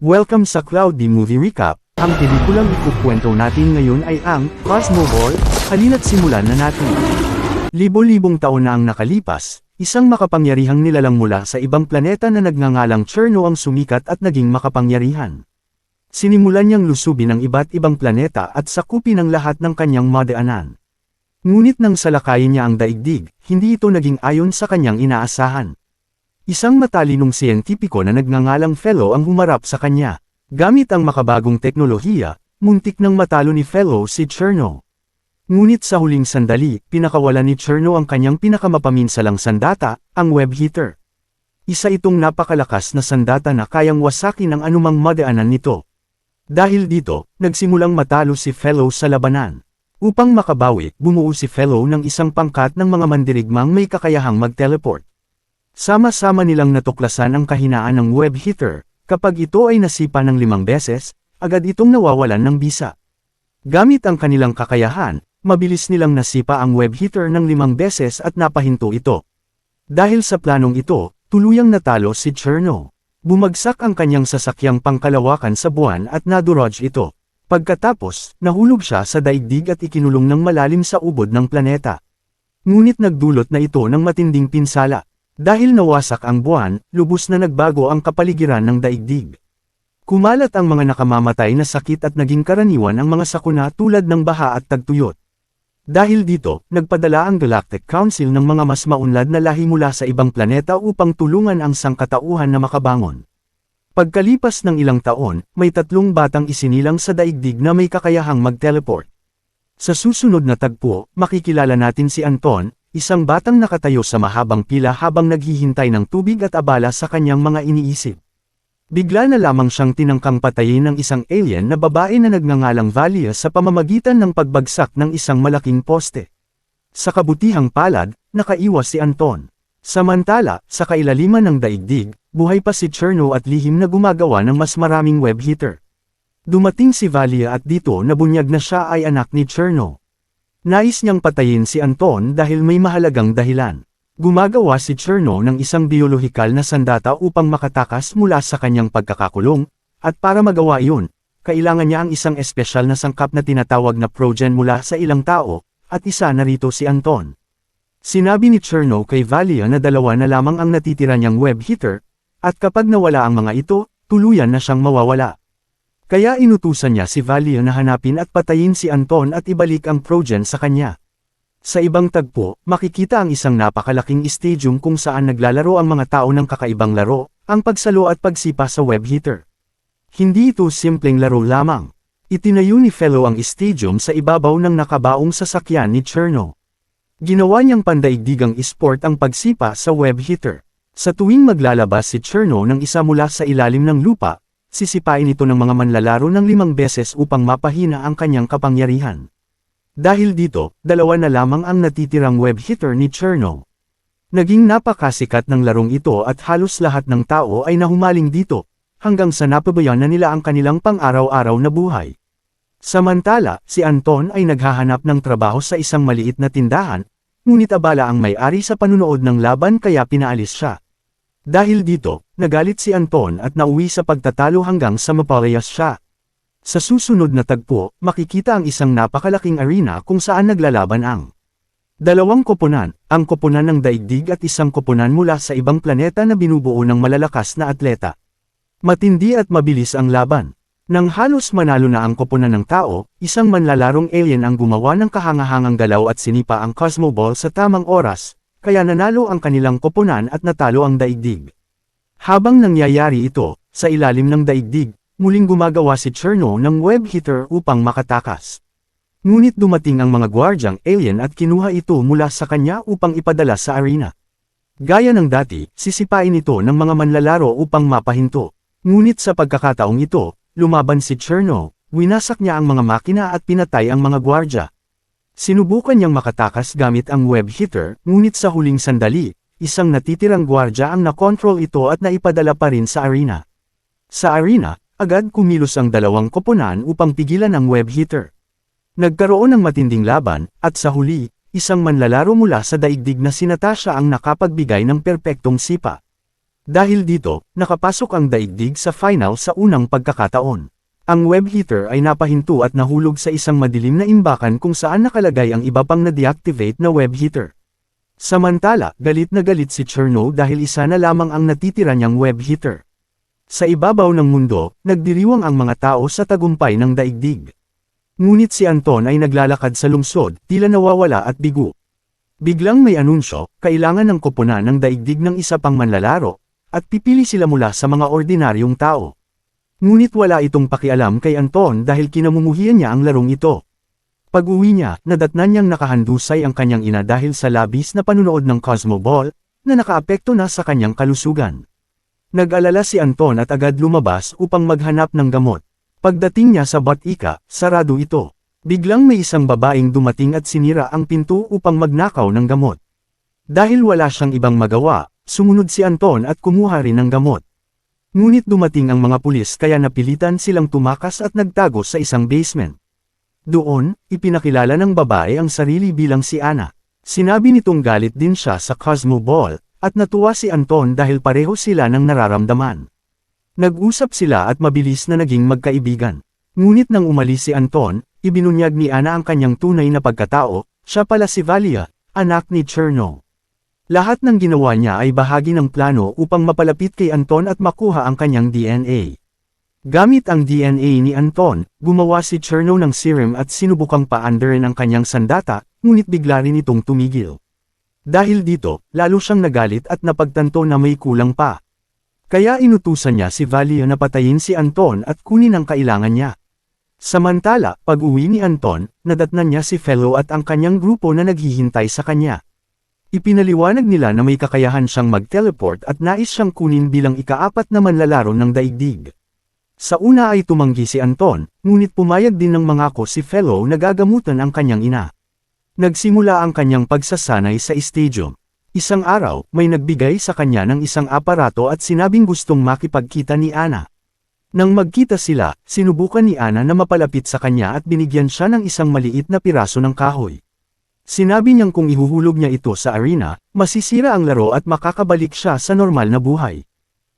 Welcome sa Cloudy Movie Recap. Ang pelikulang ikukwento natin ngayon ay ang Cosmo Ball. Halina't simulan na natin. Libo-libong taon na ang nakalipas, isang makapangyarihang nilalang mula sa ibang planeta na nagngangalang Cherno ang sumikat at naging makapangyarihan. Sinimulan niyang lusubin ang iba't ibang planeta at sakupin ang lahat ng kanyang madaanan. Ngunit nang salakayin niya ang daigdig, hindi ito naging ayon sa kanyang inaasahan. Isang matalinong siyentipiko na nagngangalang Fellow ang humarap sa kanya. Gamit ang makabagong teknolohiya, muntik nang matalo ni Fellow si Cherno. Ngunit sa huling sandali, pinakawalan ni Cherno ang kanyang pinakamapaminsalang sandata, ang web heater. Isa itong napakalakas na sandata na kayang wasakin ang anumang madaanan nito. Dahil dito, nagsimulang matalo si Fellow sa labanan. Upang makabawi, bumuo si Fellow ng isang pangkat ng mga mandirigmang may kakayahang mag-teleport. Sama-sama nilang natuklasan ang kahinaan ng web heater. Kapag ito ay nasipa ng 5 beses, agad itong nawawalan ng bisa. Gamit ang kanilang kakayahan, mabilis nilang nasipa ang web heater ng 5 beses at napahinto ito. Dahil sa planong ito, tuluyang natalo si Cherno. Bumagsak ang kanyang sasakyang pangkalawakan sa buwan at nadurog ito. Pagkatapos, nahulog siya sa daigdig at ikinulong ng malalim sa ubod ng planeta. Ngunit nagdulot na ito ng matinding pinsala. Dahil nawasak ang buwan, lubos na nagbago ang kapaligiran ng daigdig. Kumalat ang mga nakamamatay na sakit at naging karaniwan ang mga sakuna tulad ng baha at tagtuyot. Dahil dito, nagpadala ang Galactic Council ng mga mas maunlad na lahi mula sa ibang planeta upang tulungan ang sangkatauhan na makabangon. Pagkalipas ng ilang taon, may 3 batang isinilang sa daigdig na may kakayahang mag-teleport. Sa susunod na tagpo, makikilala natin si Anton, isang batang nakatayo sa mahabang pila habang naghihintay ng tubig at abala sa kanyang mga iniisip. Bigla na lamang siyang tinangkang patayin ng isang alien na babae na nagngangalang Valia sa pamamagitan ng pagbagsak ng isang malaking poste. Sa kabutihang palad, nakaiwas si Anton. Samantala, sa kailaliman ng daigdig, buhay pa si Cherno at lihim na gumagawa ng mas maraming web heater. Dumating si Valia at dito nabunyag na siya ay anak ni Cherno. Nais niyang patayin si Anton dahil may mahalagang dahilan. Gumagawa si Cherno ng isang biolohikal na sandata upang makatakas mula sa kanyang pagkakakulong, at para magawa iyon, kailangan niya ang isang espesyal na sangkap na tinatawag na progen mula sa ilang tao, at isa narito si Anton. Sinabi ni Cherno kay Valia na 2 na lamang ang natitira niyang web heater, at kapag nawala ang mga ito, tuluyan na siyang mawawala. Kaya inutusan niya si Valia na hanapin at patayin si Anton at ibalik ang progen sa kanya. Sa ibang tagpo, makikita ang isang napakalaking stadium kung saan naglalaro ang mga tao ng kakaibang laro, ang pagsalo at pagsipa sa web heater. Hindi ito simpleng laro lamang. Itinayo ni Fellow ang stadium sa ibabaw ng nakabaong sasakyan ni Cherno. Ginawa niyang pandaigdigang esport ang pagsipa sa web heater. Sa tuwing maglalabas si Cherno ng isa mula sa ilalim ng lupa, sisipain ito ng mga manlalaro ng 5 beses upang mapahina ang kanyang kapangyarihan. Dahil dito, 2 na lamang ang natitirang web heater ni Cherno. Naging napakasikat ng larong ito at halos lahat ng tao ay nahumaling dito, hanggang sa napabayan na nila ang kanilang pang-araw-araw na buhay. Samantala, si Anton ay naghahanap ng trabaho sa isang maliit na tindahan, ngunit abala ang may-ari sa panunood ng laban kaya pinaalis siya. Dahil dito, nagalit si Anton at nauwi sa pagtatalo hanggang sa mapalayas siya. Sa susunod na tagpo, makikita ang isang napakalaking arena kung saan naglalaban ang 2 koponan, ang koponan ng daigdig at isang koponan mula sa ibang planeta na binubuo ng malalakas na atleta. Matindi at mabilis ang laban. Nang halos manalo na ang koponan ng tao, isang manlalarong alien ang gumawa ng kahangahangang galaw at sinipa ang Cosmo Ball sa tamang oras, kaya nanalo ang kanilang koponan at natalo ang daigdig. Habang nangyayari ito, sa ilalim ng daigdig, muling gumagawa si Cherno ng web heater upang makatakas. Ngunit dumating ang mga gwardyang alien at kinuha ito mula sa kanya upang ipadala sa arena. Gaya ng dati, sisipain ito ng mga manlalaro upang mapahinto. Ngunit sa pagkakataong ito, lumaban si Cherno, winasak niya ang mga makina at pinatay ang mga gwardya. Sinubukan niyang makatakas gamit ang web heater, ngunit sa huling sandali, isang natitirang gwardya ang nakontrol ito at naipadala pa rin sa arena. Sa arena, agad kumilos ang 2 koponan upang pigilan ang web heater. Nagkaroon ng matinding laban, at sa huli, isang manlalaro mula sa daigdig na si Natasha ang nakapagbigay ng perpektong sipa. Dahil dito, nakapasok ang daigdig sa final sa unang pagkakataon. Ang web heater ay napahinto at nahulog sa isang madilim na imbakan kung saan nakalagay ang iba pang na-deactivate na web heater. Samantala, galit na galit si Cherno dahil isa na lamang ang natitira niyang web heater. Sa ibabaw ng mundo, nagdiriwang ang mga tao sa tagumpay ng daigdig. Ngunit si Anton ay naglalakad sa lungsod, tila nawawala at bigo. Biglang may anunsyo, kailangan ng koponan ng daigdig ng isa pang manlalaro, at pipili sila mula sa mga ordinaryong tao. Ngunit wala itong pakialam kay Anton dahil kinamumuhian niya ang larong ito. Pag-uwi niya, nadatnan niyang nakahandusay ang kanyang ina dahil sa labis na panunood ng Cosmo Ball, na nakaapekto na sa kanyang kalusugan. Nag-alala si Anton at agad lumabas upang maghanap ng gamot. Pagdating niya sa Batika, sarado ito. Biglang may isang babaeng dumating at sinira ang pinto upang magnakaw ng gamot. Dahil wala siyang ibang magawa, sumunod si Anton at kumuha rin ng gamot. Ngunit dumating ang mga pulis kaya napilitan silang tumakas at nagtago sa isang basement. Doon, ipinakilala ng babae ang sarili bilang si Ana. Sinabi nitong galit din siya sa Cosmo Ball, at natuwa si Anton dahil pareho sila ng nararamdaman. Nag-usap sila at mabilis na naging magkaibigan. Ngunit nang umalis si Anton, ibinunyag ni Ana ang kanyang tunay na pagkatao, siya pala si Valia, anak ni Cherno. Lahat ng ginawa niya ay bahagi ng plano upang mapalapit kay Anton at makuha ang kanyang DNA. Gamit ang DNA ni Anton, gumawa si Cherno ng serum at sinubukang paandarin ang kanyang sandata, ngunit bigla rin itong tumigil. Dahil dito, lalo siyang nagalit at napagtanto na may kulang pa. Kaya inutusan niya si Valia na patayin si Anton at kunin ang kailangan niya. Samantala, pag-uwi ni Anton, nadatnan niya si Fellow at ang kanyang grupo na naghihintay sa kanya. Ipinaliwanag nila na may kakayahan siyang mag-teleport at nais siyang kunin bilang ika-4 na manlalaro ng daigdig. Sa una ay tumanggi si Anton, ngunit pumayag din ng mangako si Fellow na gagamutan ang kanyang ina. Nagsimula ang kanyang pagsasanay sa stadium. Isang araw, may nagbigay sa kanya ng isang aparato at sinabing gustong makipagkita ni Ana. Nang magkita sila, sinubukan ni Ana na mapalapit sa kanya at binigyan siya ng isang maliit na piraso ng kahoy. Sinabi niyang kung ihuhulog niya ito sa arena, masisira ang laro at makakabalik siya sa normal na buhay.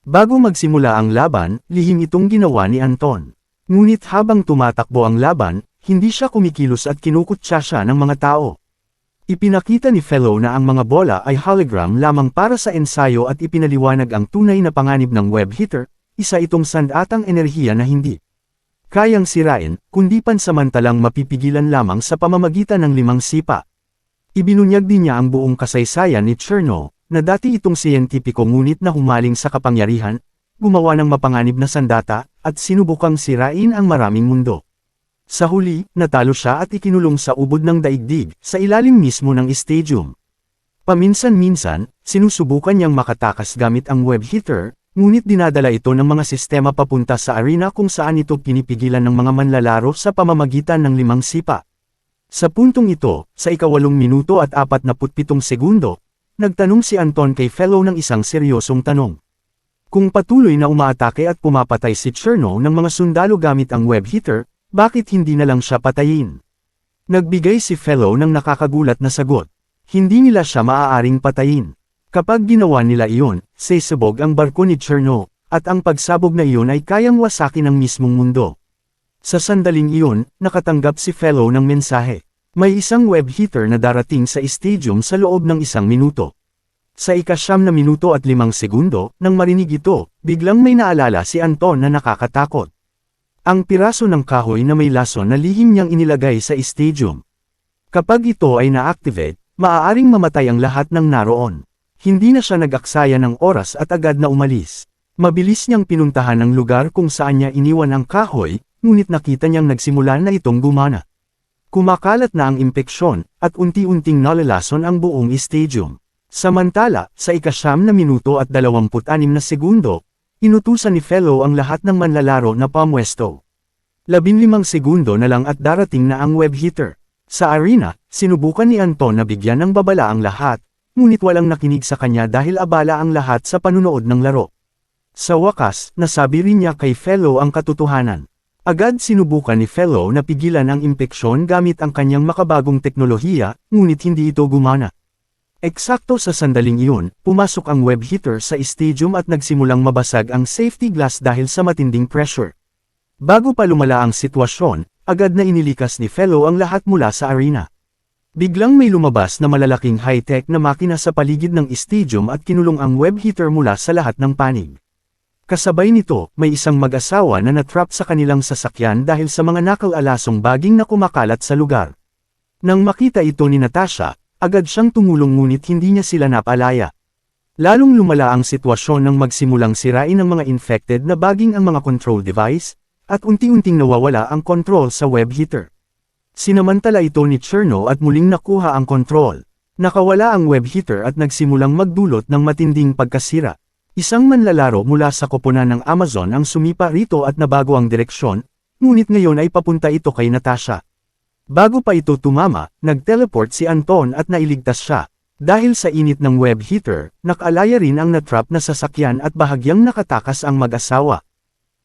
Bago magsimula ang laban, lihim itong ginawa ni Anton. Ngunit habang tumatakbo ang laban, hindi siya kumikilos at kinukutsa siya ng mga tao. Ipinakita ni Fellow na ang mga bola ay hologram lamang para sa ensayo at ipinaliwanag ang tunay na panganib ng web heater, isa itong sandatang enerhiya na hindi kayang sirain, kundi pansamantalang mapipigilan lamang sa pamamagitan ng 5 sipa. Ibinunyag din niya ang buong kasaysayan ni Cherno, na dati itong siyentipiko ngunit na humaling sa kapangyarihan, gumawa ng mapanganib na sandata, at sinubukang sirain ang maraming mundo. Sa huli, natalo siya at ikinulong sa ubod ng daigdig, sa ilalim mismo ng stadium. Paminsan-minsan, sinusubukan niyang makatakas gamit ang web heater, ngunit dinadala ito ng mga sistema papunta sa arena kung saan ito pinipigilan ng mga manlalaro sa pamamagitan ng 5 sipa. Sa puntong ito, sa ika-8 minuto at 47 segundo, nagtanong si Anton kay Fellow ng isang seryosong tanong. Kung patuloy na umaatake at pumapatay si Cherno ng mga sundalo gamit ang web heater, bakit hindi na lang siya patayin? Nagbigay si Fellow ng nakakagulat na sagot. Hindi nila siya maaaring patayin. Kapag ginawa nila iyon, sesabog ang barko ni Cherno, at ang pagsabog na iyon ay kayang wasakin ang mismong mundo. Sa sandaling iyon, nakatanggap si Fellow ng mensahe. May isang web heater na darating sa stadium sa loob ng 1 minuto. Sa ika-9 minuto at 5 segundo, nang marinig ito, biglang may naalala si Anton na nakakatakot. Ang piraso ng kahoy na may lason na lihim niyang inilagay sa stadium. Kapag ito ay na-activate, maaaring mamatay ang lahat ng naroon. Hindi na siya nag-aksaya ng oras at agad na umalis. Mabilis niyang pinuntahan ang lugar kung saan niya iniwan ang kahoy, ngunit nakita niyang nagsimula na itong gumana. Kumakalat na ang impeksyon, at unti-unting nalalason ang buong stadium. Samantala, sa ika-9 minuto at 26 na segundo, inutusan ni Fellow ang lahat ng manlalaro na pamwesto. 15 segundo na lang at darating na ang web heater. Sa arena, sinubukan ni Anton na bigyan ng babala ang lahat, ngunit walang nakinig sa kanya dahil abala ang lahat sa panunood ng laro. Sa wakas, nasabi rin niya kay Fellow ang katotohanan. Agad sinubukan ni Fellow na pigilan ang impeksyon gamit ang kanyang makabagong teknolohiya, ngunit hindi ito gumana. Eksakto sa sandaling iyon, pumasok ang web heater sa stadium at nagsimulang mabasag ang safety glass dahil sa matinding pressure. Bago pa lumala ang sitwasyon, agad na inilikas ni Fellow ang lahat mula sa arena. Biglang may lumabas na malalaking high-tech na makina sa paligid ng stadium at kinulong ang web heater mula sa lahat ng panig. Kasabay nito, may isang mag-asawa na natrap sa kanilang sasakyan dahil sa mga nakal-alasong baging na kumakalat sa lugar. Nang makita ito ni Natasha, agad siyang tumulong ngunit hindi niya sila napalaya. Lalong lumala ang sitwasyon nang magsimulang sirain ng mga infected na baging ang mga control device, at unti-unting nawawala ang control sa web heater. Sinamantala ito ni Cherno at muling nakuha ang kontrol. Nakawala ang web heater at nagsimulang magdulot ng matinding pagkasira. Isang manlalaro mula sa koponan ng Amazon ang sumipa rito at nabago ang direksyon, ngunit ngayon ay papunta ito kay Natasha. Bago pa ito tumama, nag-teleport si Anton at nailigtas siya. Dahil sa init ng web heater, nakalaya rin ang natrap na sasakyan at bahagyang nakatakas ang mag-asawa.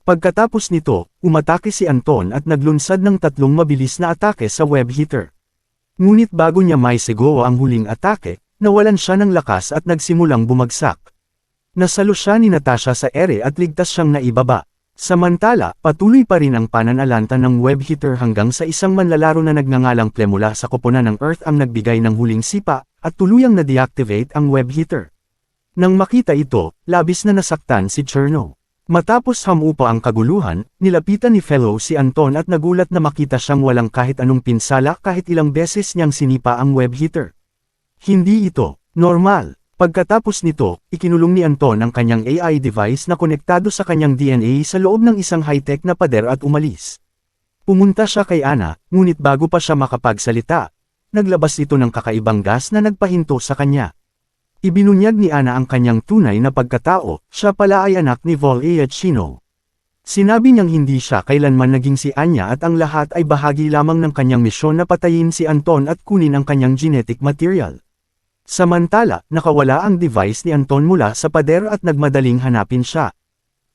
Pagkatapos nito, umatake si Anton at naglunsad ng 3 mabilis na atake sa web heater. Ngunit bago niya maisigawa ang huling atake, nawalan siya ng lakas at nagsimulang bumagsak. Nasalo siya ni Natasha sa ere at ligtas siyang naibaba. Samantala, patuloy pa rin ang pananalanta ng web heater hanggang sa isang manlalaro na nagngangalang Ple mula sa koponan ng Earth ang nagbigay ng huling sipa, at tuluyang na-deactivate ang web heater. Nang makita ito, labis na nasaktan si Cherno. Matapos hamupa ang kaguluhan, nilapitan ni Fellow si Anton at nagulat na makita siyang walang kahit anong pinsala kahit ilang beses niyang sinipa ang web heater. Hindi ito normal. Pagkatapos nito, ikinulong ni Anton ang kanyang AI device na konektado sa kanyang DNA sa loob ng isang high-tech na pader at umalis. Pumunta siya kay Ana, ngunit bago pa siya makapagsalita, naglabas ito ng kakaibang gas na nagpahinto sa kanya. Ibinunyag ni Ana ang kanyang tunay na pagkatao, siya pala ay anak ni Vol Chino. Sinabi niyang hindi siya kailanman naging si Anya at ang lahat ay bahagi lamang ng kanyang misyon na patayin si Anton at kunin ang kanyang genetic material. Samantala, nakawala ang device ni Anton mula sa pader at nagmadaling hanapin siya.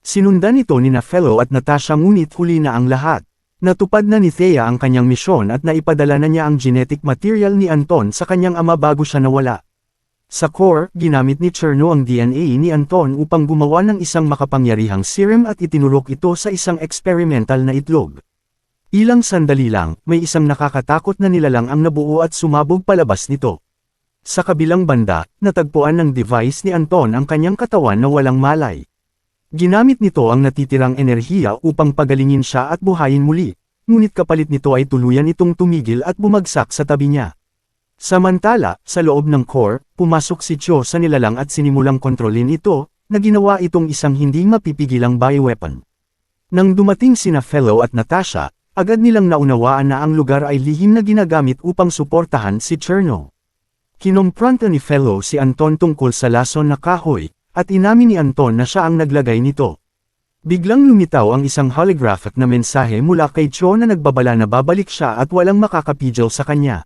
Sinundan ito ni Fellow at Natasha ngunit huli na ang lahat. Natupad na ni Thea ang kanyang misyon at naipadala na niya ang genetic material ni Anton sa kanyang ama bago siya nawala. Sa core, ginamit ni Cherno ang DNA ni Anton upang gumawa ng isang makapangyarihang serum at itinurok ito sa isang experimental na itlog. Ilang sandali lang, may isang nakakatakot na nilalang ang nabuo at sumabog palabas nito. Sa kabilang banda, natagpuan ng device ni Anton ang kanyang katawan na walang malay. Ginamit nito ang natitirang enerhiya upang pagalingin siya at buhayin muli, ngunit kapalit nito ay tuluyan itong tumigil at bumagsak sa tabi niya. Samantala, sa loob ng core, pumasok si Cho sa nilalang at sinimulang kontrolin ito, na ginawa itong isang hindi mapipigilang bioweapon. Nang dumating sina Fellow at Natasha, agad nilang naunawaan na ang lugar ay lihim na ginagamit upang suportahan si Cherno. Kinompronta ni Fellow si Anton tungkol sa lason na kahoy, at inamin ni Anton na siya ang naglagay nito. Biglang lumitaw ang isang holographic na mensahe mula kay Cho na nagbabala na babalik siya at walang makakapigil sa kanya.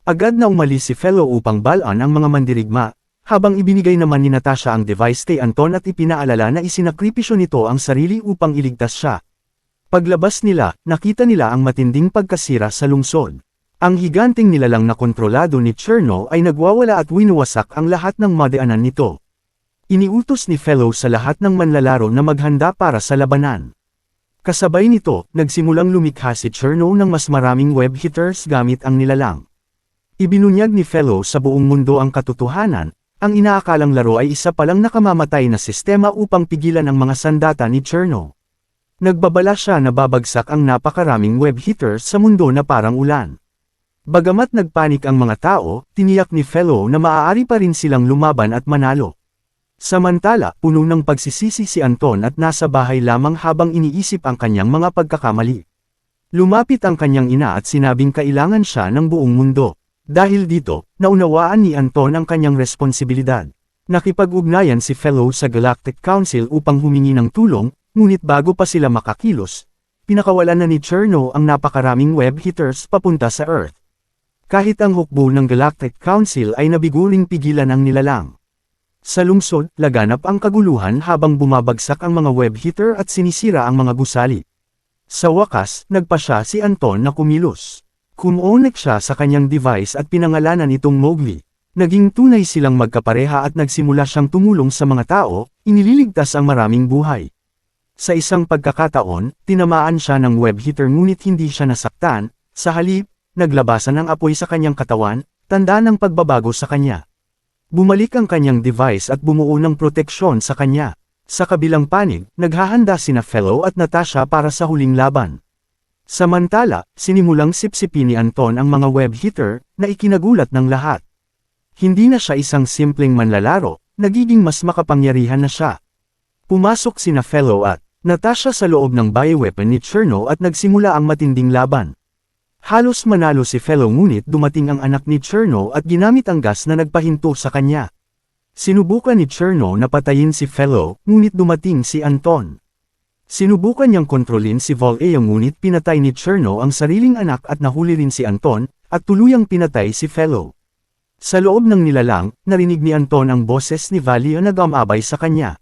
Agad na umalis si Fellow upang balaan ang mga mandirigma, habang ibinigay naman ni Natasha ang device kay Anton at ipinaalala na isinakripisyo nito ang sarili upang iligtas siya. Paglabas nila, nakita nila ang matinding pagkasira sa lungsod. Ang higanting nilalang na kontrolado ni Cherno ay nagwawala at winuwasak ang lahat ng madaanan nito. Iniutos ni Fellow sa lahat ng manlalaro na maghanda para sa labanan. Kasabay nito, nagsimulang lumikha si Cherno ng mas maraming web hitters gamit ang nilalang. Ibinunyag ni Fellow sa buong mundo ang katotohanan, ang inaakalang laro ay isa palang nakamamatay na sistema upang pigilan ang mga sandata ni Cherno. Nagbabala siya na babagsak ang napakaraming web hitters sa mundo na parang ulan. Bagamat nagpanik ang mga tao, tiniyak ni Fellow na maaari pa rin silang lumaban at manalo. Samantala, puno ng pagsisisi si Anton at nasa bahay lamang habang iniisip ang kanyang mga pagkakamali. Lumapit ang kanyang ina at sinabing kailangan siya ng buong mundo. Dahil dito, naunawaan ni Anton ang kanyang responsibilidad. Nakipag-ugnayan si Fellow sa Galactic Council upang humingi ng tulong, ngunit bago pa sila makakilos, pinakawalan na ni Cherno ang napakaraming web hitters papunta sa Earth. Kahit ang hukbo ng Galactic Council ay nabiguring pigilan ang nilalang. Sa lungsod, laganap ang kaguluhan habang bumabagsak ang mga web hitter at sinisira ang mga gusali. Sa wakas, nagpasya si Anton na kumilos. Kumonek siya sa kanyang device at pinangalanan itong Mowgli. Naging tunay silang magkapareha at nagsimula siyang tumulong sa mga tao, inililigtas ang maraming buhay. Sa isang pagkakataon, tinamaan siya ng web hitter ngunit hindi siya nasaktan, sa halip, naglabasan ng apoy sa kanyang katawan, tanda ng pagbabago sa kanya. Bumalik ang kanyang device at bumuo ng proteksyon sa kanya. Sa kabilang panig, naghahanda sina Fellow at Natasha para sa huling laban. Samantala, sinimulang sipsipin ni Anton ang mga web hitter, na ikinagulat ng lahat. Hindi na siya isang simpleng manlalaro, nagiging mas makapangyarihan na siya. Pumasok sina Fellow at Natasha sa loob ng bioweapon ni Cherno at nagsimula ang matinding laban. Halos manalo si Fellow ngunit dumating ang anak ni Cherno at ginamit ang gas na nagpahinto sa kanya. Sinubukan ni Cherno na patayin si Fellow, ngunit dumating si Anton. Sinubukan niyang kontrolin si Voleo ngunit pinatay ni Cherno ang sariling anak at nahuli rin si Anton, at tuluyang pinatay si Fellow. Sa loob ng nilalang, narinig ni Anton ang boses ni Valio na gumabay sa kanya.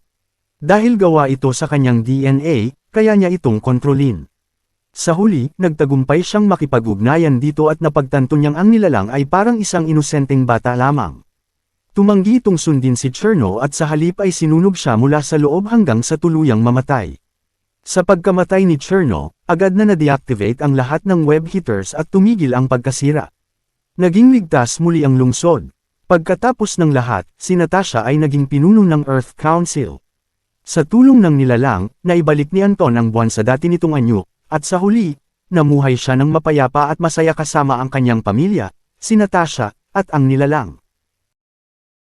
Dahil gawa ito sa kanyang DNA, kaya niya itong kontrolin. Sa huli, nagtagumpay siyang makipag-ugnayan dito at napagtanto niyang ang nilalang ay parang isang inosenteng bata lamang. Tumanggi itong sundin si Cherno at sa halip ay sinunog siya mula sa loob hanggang sa tuluyang mamatay. Sa pagkamatay ni Cherno, agad na na-deactivate ang lahat ng web hitters at tumigil ang pagkasira. Naging ligtas muli ang lungsod. Pagkatapos ng lahat, si Natasha ay naging pinuno ng Earth Council. Sa tulong ng nilalang, naibalik ni Anton ang buwan sa dati nitong anyo, at sa huli, namuhay siya ng mapayapa at masaya kasama ang kanyang pamilya, si Natasha, at ang nilalang.